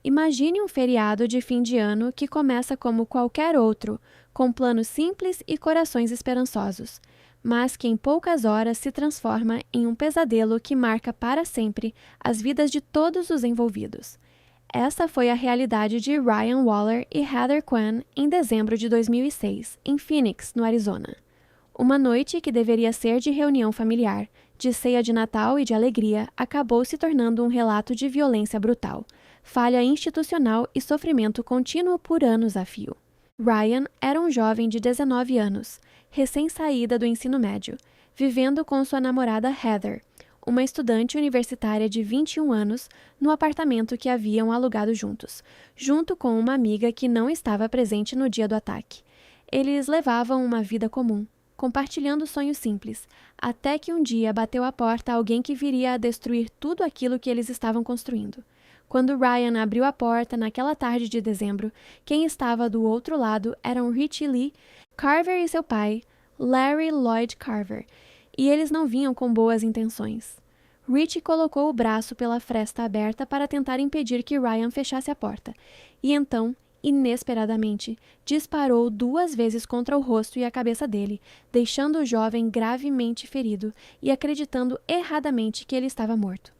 Imagine um feriado de fim de ano que começa como qualquer outro, com planos simples e corações esperançosos, mas que em poucas horas se transforma em um pesadelo que marca para sempre as vidas de todos os envolvidos. Essa foi a realidade de Ryan Waller e Heather Quinn em dezembro de 2006, em Phoenix, no Arizona. Uma noite que deveria ser de reunião familiar, de ceia de Natal e de alegria, acabou se tornando um relato de violência brutal, falha institucional e sofrimento contínuo por anos a fio. Ryan era um jovem de 19 anos, recém-saída do ensino médio, vivendo com sua namorada Heather, uma estudante universitária de 21 anos, no apartamento que haviam alugado juntos, junto com uma amiga que não estava presente no dia do ataque. Eles levavam uma vida comum, compartilhando sonhos simples, até que um dia bateu à porta alguém que viria a destruir tudo aquilo que eles estavam construindo. Quando Ryan abriu a porta naquela tarde de dezembro, quem estava do outro lado eram Richie Lee Carver e seu pai, Larry Lloyd Carver, e eles não vinham com boas intenções. Richie colocou o braço pela fresta aberta para tentar impedir que Ryan fechasse a porta, e então, inesperadamente, disparou 2 vezes contra o rosto e a cabeça dele, deixando o jovem gravemente ferido e acreditando erradamente que ele estava morto.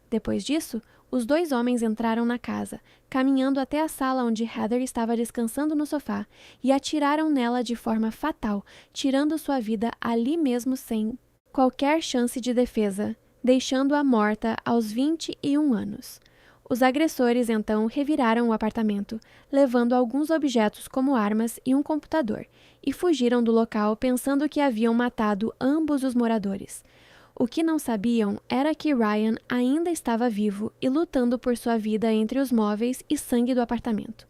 Depois disso, os 2 homens entraram na casa, caminhando até a sala onde Heather estava descansando no sofá, e atiraram nela de forma fatal, tirando sua vida ali mesmo sem qualquer chance de defesa, deixando-a morta aos 21 anos. Os agressores então reviraram o apartamento, levando alguns objetos como armas e um computador, e fugiram do local pensando que haviam matado ambos os moradores. O que não sabiam era que Ryan ainda estava vivo e lutando por sua vida entre os móveis e sangue do apartamento.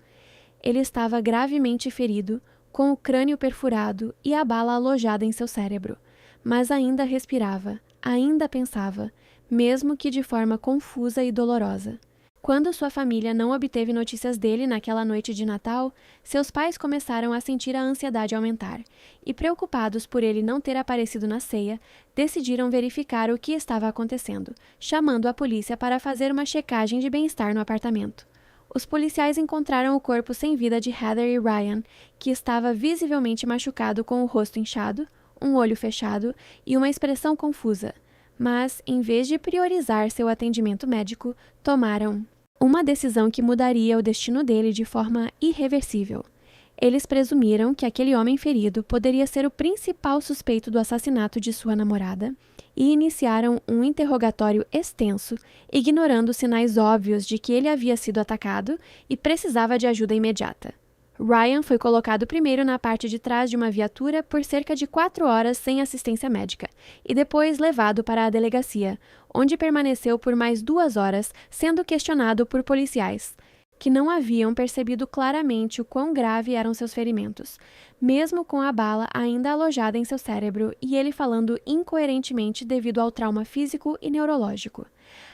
Ele estava gravemente ferido, com o crânio perfurado e a bala alojada em seu cérebro, mas ainda respirava, ainda pensava, mesmo que de forma confusa e dolorosa. Quando sua família não obteve notícias dele naquela noite de Natal, seus pais começaram a sentir a ansiedade aumentar, e preocupados por ele não ter aparecido na ceia, decidiram verificar o que estava acontecendo, chamando a polícia para fazer uma checagem de bem-estar no apartamento. Os policiais encontraram o corpo sem vida de Heather e Ryan, que estava visivelmente machucado com o rosto inchado, um olho fechado e uma expressão confusa. Mas, em vez de priorizar seu atendimento médico, tomaram uma decisão que mudaria o destino dele de forma irreversível. Eles presumiram que aquele homem ferido poderia ser o principal suspeito do assassinato de sua namorada e iniciaram um interrogatório extenso, ignorando sinais óbvios de que ele havia sido atacado e precisava de ajuda imediata. Ryan foi colocado primeiro na parte de trás de uma viatura por cerca de 4 horas sem assistência médica e depois levado para a delegacia, onde permaneceu por mais 2 horas sendo questionado por policiais, que não haviam percebido claramente o quão grave eram seus ferimentos, mesmo com a bala ainda alojada em seu cérebro e ele falando incoerentemente devido ao trauma físico e neurológico.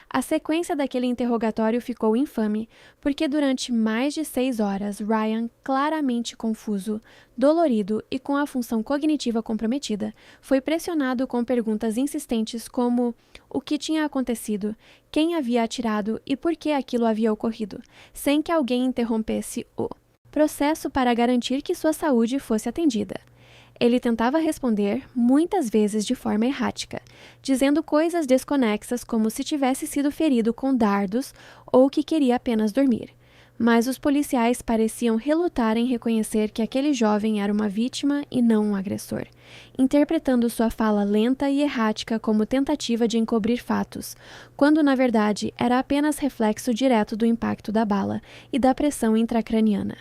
A sequência daquele interrogatório ficou infame, porque durante mais de 6 horas, Ryan, claramente confuso, dolorido e com a função cognitiva comprometida, foi pressionado com perguntas insistentes como o que tinha acontecido, quem havia atirado e por que aquilo havia ocorrido, sem que alguém interrompesse o processo para garantir que sua saúde fosse atendida. Ele tentava responder, muitas vezes de forma errática, dizendo coisas desconexas como se tivesse sido ferido com dardos ou que queria apenas dormir. Mas os policiais pareciam relutar em reconhecer que aquele jovem era uma vítima e não um agressor, interpretando sua fala lenta e errática como tentativa de encobrir fatos, quando na verdade era apenas reflexo direto do impacto da bala e da pressão intracraniana.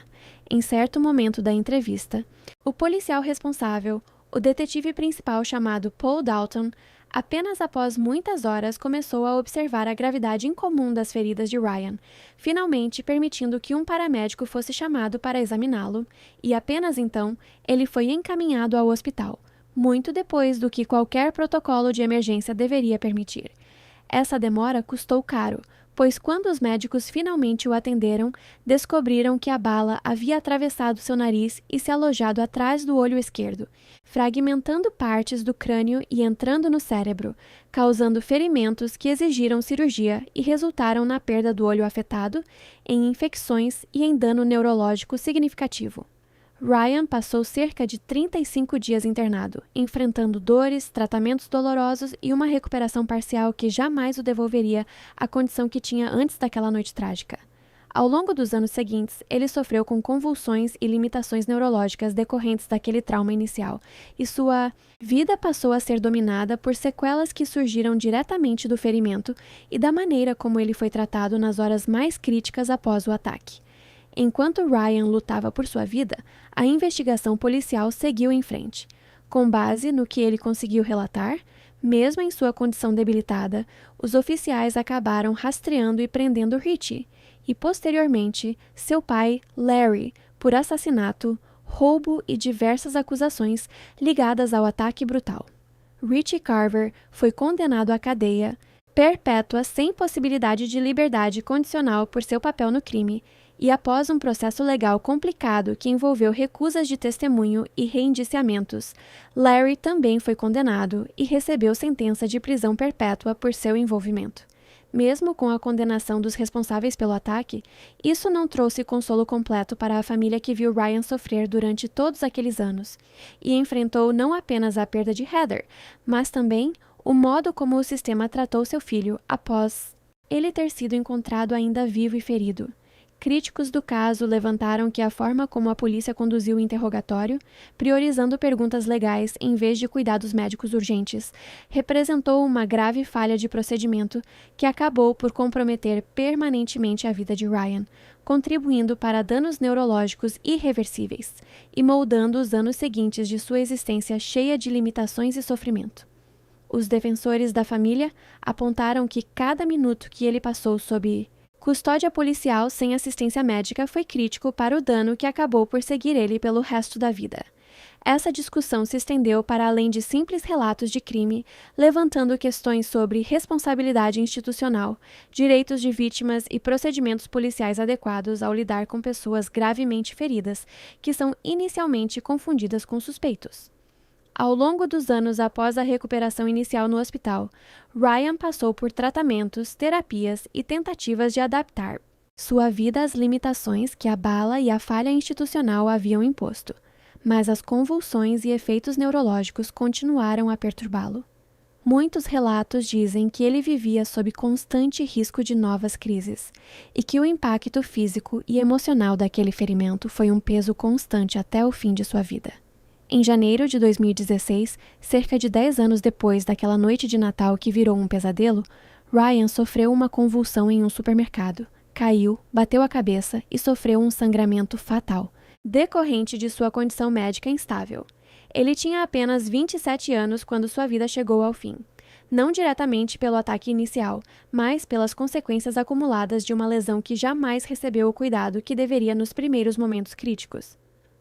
Em certo momento da entrevista, o policial responsável, o detetive principal chamado Paul Dalton, apenas após muitas horas começou a observar a gravidade incomum das feridas de Ryan, finalmente permitindo que um paramédico fosse chamado para examiná-lo, e apenas então ele foi encaminhado ao hospital, muito depois do que qualquer protocolo de emergência deveria permitir. Essa demora custou caro, pois quando os médicos finalmente o atenderam, descobriram que a bala havia atravessado seu nariz e se alojado atrás do olho esquerdo, fragmentando partes do crânio e entrando no cérebro, causando ferimentos que exigiram cirurgia e resultaram na perda do olho afetado, em infecções e em dano neurológico significativo. Ryan passou cerca de 35 dias internado, enfrentando dores, tratamentos dolorosos e uma recuperação parcial que jamais o devolveria à condição que tinha antes daquela noite trágica. Ao longo dos anos seguintes, ele sofreu com convulsões e limitações neurológicas decorrentes daquele trauma inicial, e sua vida passou a ser dominada por sequelas que surgiram diretamente do ferimento e da maneira como ele foi tratado nas horas mais críticas após o ataque. Enquanto Ryan lutava por sua vida, a investigação policial seguiu em frente. Com base no que ele conseguiu relatar, mesmo em sua condição debilitada, os oficiais acabaram rastreando e prendendo Richie, e posteriormente seu pai, Larry, por assassinato, roubo e diversas acusações ligadas ao ataque brutal. Richie Carver foi condenado à cadeia perpétua sem possibilidade de liberdade condicional por seu papel no crime, e após um processo legal complicado que envolveu recusas de testemunho e reindiciamentos, Larry também foi condenado e recebeu sentença de prisão perpétua por seu envolvimento. Mesmo com a condenação dos responsáveis pelo ataque, isso não trouxe consolo completo para a família que viu Ryan sofrer durante todos aqueles anos, e enfrentou não apenas a perda de Heather, mas também o modo como o sistema tratou seu filho após ele ter sido encontrado ainda vivo e ferido. Críticos do caso levantaram que a forma como a polícia conduziu o interrogatório, priorizando perguntas legais em vez de cuidados médicos urgentes, representou uma grave falha de procedimento que acabou por comprometer permanentemente a vida de Ryan, contribuindo para danos neurológicos irreversíveis e moldando os anos seguintes de sua existência cheia de limitações e sofrimento. Os defensores da família apontaram que cada minuto que ele passou sob custódia policial sem assistência médica foi crítico para o dano que acabou por seguir ele pelo resto da vida. Essa discussão se estendeu para além de simples relatos de crime, levantando questões sobre responsabilidade institucional, direitos de vítimas e procedimentos policiais adequados ao lidar com pessoas gravemente feridas, que são inicialmente confundidas com suspeitos. Ao longo dos anos após a recuperação inicial no hospital, Ryan passou por tratamentos, terapias e tentativas de adaptar sua vida às limitações que a bala e a falha institucional haviam imposto, mas as convulsões e efeitos neurológicos continuaram a perturbá-lo. Muitos relatos dizem que ele vivia sob constante risco de novas crises e que o impacto físico e emocional daquele ferimento foi um peso constante até o fim de sua vida. Em janeiro de 2016, cerca de 10 anos depois daquela noite de Natal que virou um pesadelo, Ryan sofreu uma convulsão em um supermercado, caiu, bateu a cabeça e sofreu um sangramento fatal, decorrente de sua condição médica instável. Ele tinha apenas 27 anos quando sua vida chegou ao fim, não diretamente pelo ataque inicial, mas pelas consequências acumuladas de uma lesão que jamais recebeu o cuidado que deveria nos primeiros momentos críticos.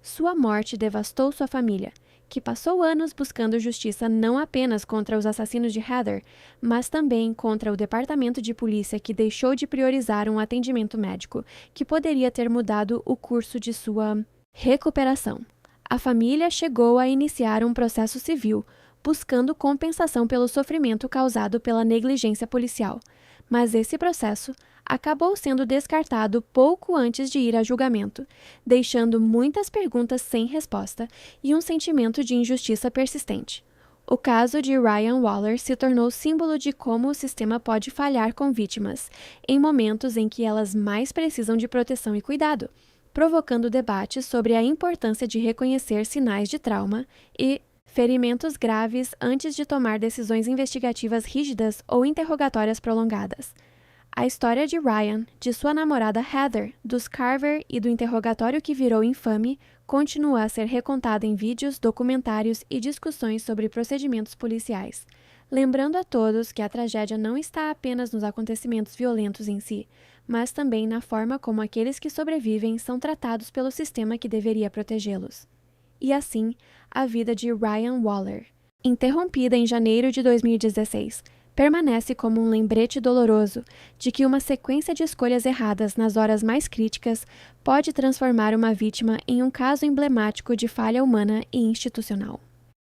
Sua morte devastou sua família, que passou anos buscando justiça não apenas contra os assassinos de Heather, mas também contra o departamento de polícia que deixou de priorizar um atendimento médico, que poderia ter mudado o curso de sua recuperação. A família chegou a iniciar um processo civil, buscando compensação pelo sofrimento causado pela negligência policial, mas esse processo acabou sendo descartado pouco antes de ir a julgamento, deixando muitas perguntas sem resposta e um sentimento de injustiça persistente. O caso de Ryan Waller se tornou símbolo de como o sistema pode falhar com vítimas, em momentos em que elas mais precisam de proteção e cuidado, provocando debates sobre a importância de reconhecer sinais de trauma e ferimentos graves antes de tomar decisões investigativas rígidas ou interrogatórias prolongadas. A história de Ryan, de sua namorada Heather, dos Carver e do interrogatório que virou infame continua a ser recontada em vídeos, documentários e discussões sobre procedimentos policiais, lembrando a todos que a tragédia não está apenas nos acontecimentos violentos em si, mas também na forma como aqueles que sobrevivem são tratados pelo sistema que deveria protegê-los. E assim, a vida de Ryan Waller, interrompida em janeiro de 2016, permanece como um lembrete doloroso de que uma sequência de escolhas erradas nas horas mais críticas pode transformar uma vítima em um caso emblemático de falha humana e institucional.